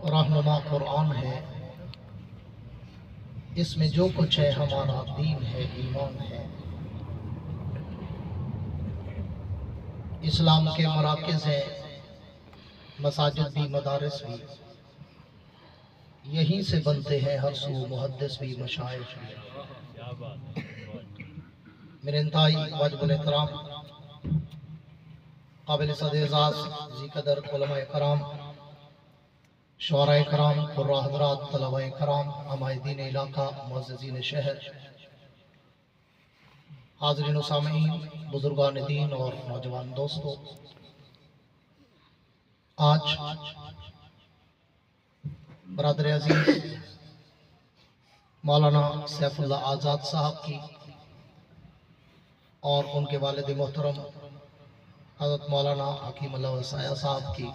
رہنما قرآن ہے، اس میں جو کچھ ہے ہمارا دین ہے، ایمان ہے۔ اسلام کے مراکز ہیں، مساجد بھی، مدارس بھی، یہیں سے بنتے ہیں ہر سو محدث بھی، مشائخ بھی۔ میرے انتہائی واجب الاحترام قابل صد اعزاز ذی قدر علماء کرام، شعراء کرام، قراء حضرات، طلباء کرام، عمائدین علاقہ، معززین شہر، حاضرین و سامعین، بزرگان دین اور نوجوان دوستو، آج برادر عزیز مولانا سیف اللہ آزاد صاحب کی اور ان کے والد محترم حضرت مولانا حکیم اللہ وسایہ صاحب کی